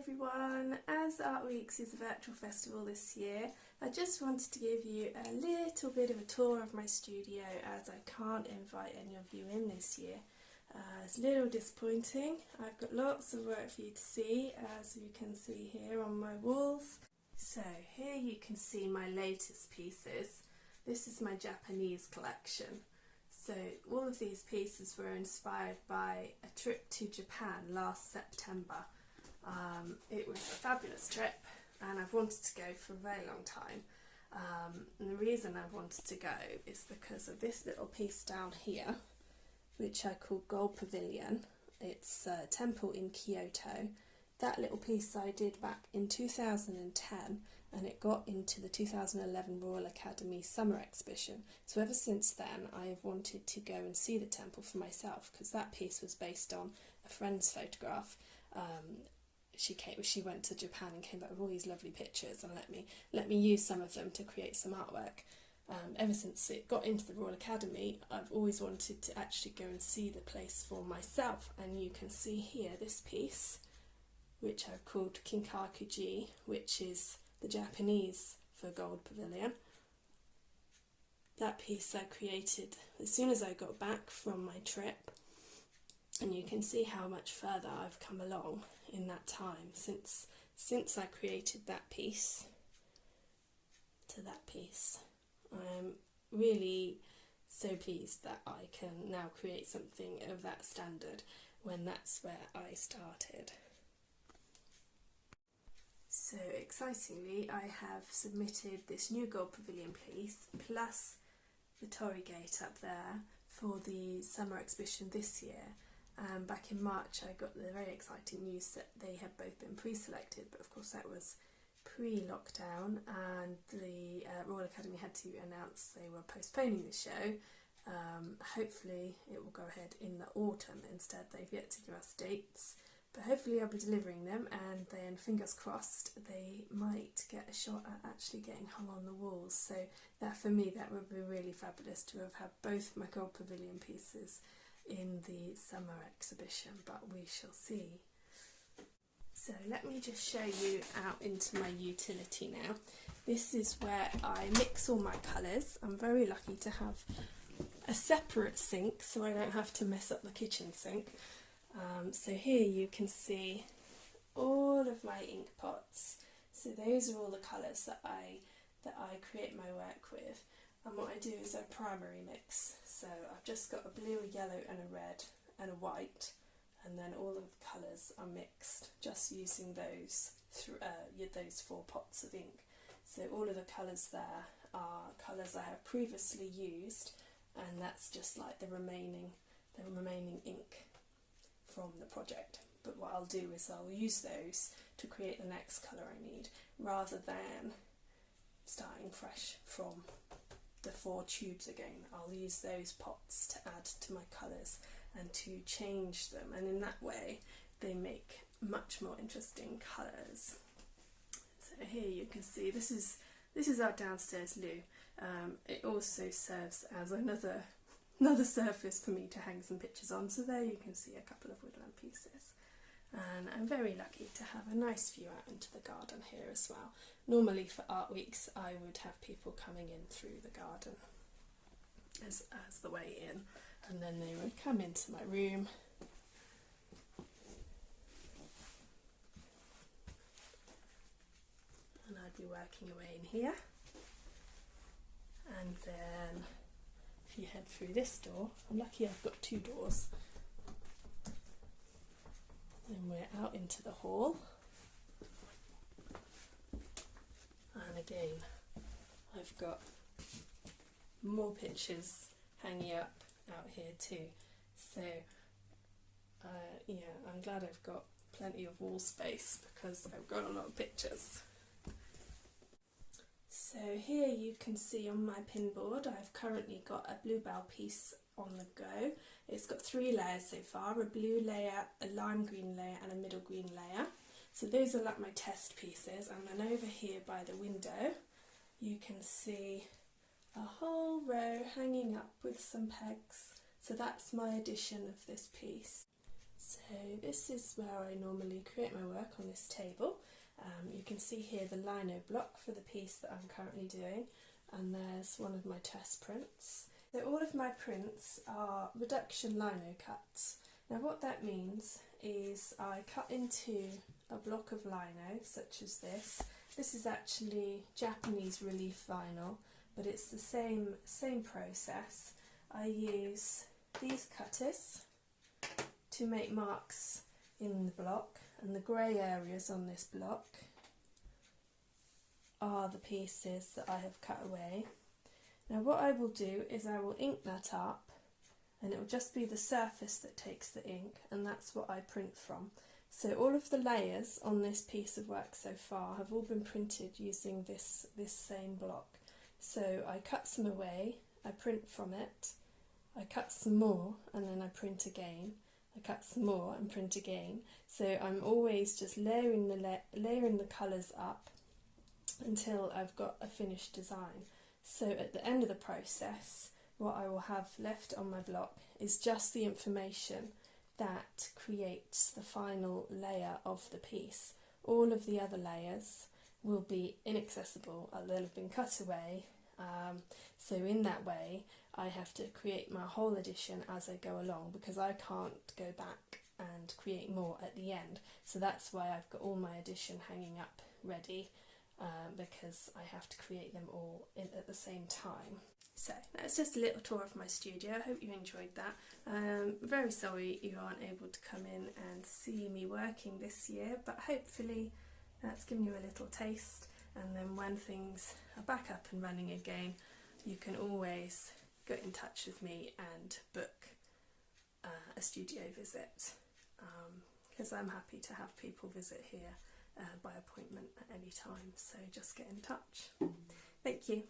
everyone. As Artweeks is a virtual festival this year, I just wanted to give you a little bit of a tour of my studio as I can't invite any of you in this year. It's a little disappointing. I've got lots of work for you to see, as you can see here on my walls. So here you can see my latest pieces. This is my Japanese collection. So all of these pieces were inspired by a trip to Japan last September. It was a fabulous trip and I've wanted to go for a very long time. And the reason I've wanted to go is because of this little piece down here, which I call Gold Pavilion. It's a temple in Kyoto. That little piece I did back in 2010 and it got into the 2011 Royal Academy summer exhibition. So ever since then I have wanted to go and see the temple for myself, because that piece was based on a friend's photograph. She went to Japan and came back with all these lovely pictures and let me use some of them to create some artwork. Ever since it got into the Royal Academy, I've always wanted to actually go and see the place for myself, and you can see here this piece, which I've called Kinkakuji, which is the Japanese for Gold Pavilion. That piece I created as soon as I got back from my trip, and you can see how much further I've come along in that time since I created that piece to that piece. I'm really so pleased that I can now create something of that standard when that's where I started. So excitingly, I have submitted this new Gold Pavilion piece plus the Torii Gate up there for the summer exhibition this year. Back in March I got the very exciting news that they had both been pre-selected, but of course that was pre-lockdown and the Royal Academy had to announce they were postponing the show. Hopefully it will go ahead in the autumn instead. They've yet to give us dates, but hopefully I'll be delivering them, and then fingers crossed they might get a shot at actually getting hung on the walls. So that, for me, that would be really fabulous to have had both my Gold Pavilion pieces in the summer exhibition, but we shall see. So let me just show you out into my utility now. This is where I mix all my colours. I'm very lucky to have a separate sink so I don't have to mess up the kitchen sink. So here you can see all of my ink pots. So those are all the colours that I create my work with. And what I do is a primary mix. So I've just got a blue, a yellow and a red and a white, and then all of the colours are mixed just using those four pots of ink. So all of the colours there are colours I have previously used, and that's just like the remaining ink from the project. But what I'll do is I'll use those to create the next colour I need, rather than starting fresh from the 4 tubes again. I'll use those pots to add to my colours and to change them, and in that way they make much more interesting colours. So here you can see this is our downstairs loo. It also serves as another surface for me to hang some pictures on, so there you can see a couple of woodland pieces. And I'm very lucky to have a nice view out into the garden here as well. Normally for Artweeks I would have people coming in through the garden as the way in, and then they would come into my room and I'd be working away in here. And then if you head through this door, I'm lucky I've got 2 doors, then we're out into the hall. And again, I've got more pictures hanging up out here too. So yeah, I'm glad I've got plenty of wall space because I've got a lot of pictures. So here you can see on my pinboard I've currently got a bluebell piece on the go. It's got 3 layers so far, a blue layer, a lime green layer and a middle green layer. So those are like my test pieces, and then over here by the window you can see a whole row hanging up with some pegs. So that's my edition of this piece. So this is where I normally create my work, on this table. You can see here the lino block for the piece that I'm currently doing, and there's one of my test prints. So all of my prints are reduction lino cuts. Now what that means is I cut into a block of lino such as this. This is actually Japanese relief vinyl, but it's the same process. I use these cutters to make marks in the block, and the grey areas on this block are the pieces that I have cut away. Now what I will do is I will ink that up, and it will just be the surface that takes the ink, and that's what I print from. So all of the layers on this piece of work so far have all been printed using this same block. So I cut some away, I print from it, I cut some more, and then I print again. I cut some more and print again. So I'm always just layering the colours up until I've got a finished design. So at the end of the process, what I will have left on my block is just the information that creates the final layer of the piece. All of the other layers will be inaccessible, they'll have been cut away, so in that way I have to create my whole edition as I go along, because I can't go back and create more at the end. So that's why I've got all my edition hanging up ready, because I have to create them all at the same time. So that's just a little tour of my studio. I hope you enjoyed that. Very sorry you aren't able to come in and see me working this year, but hopefully that's given you a little taste, and then when things are back up and running again, you can always get in touch with me and book a studio visit, because I'm happy to have people visit here by appointment at any time, so just get in touch. Thank you.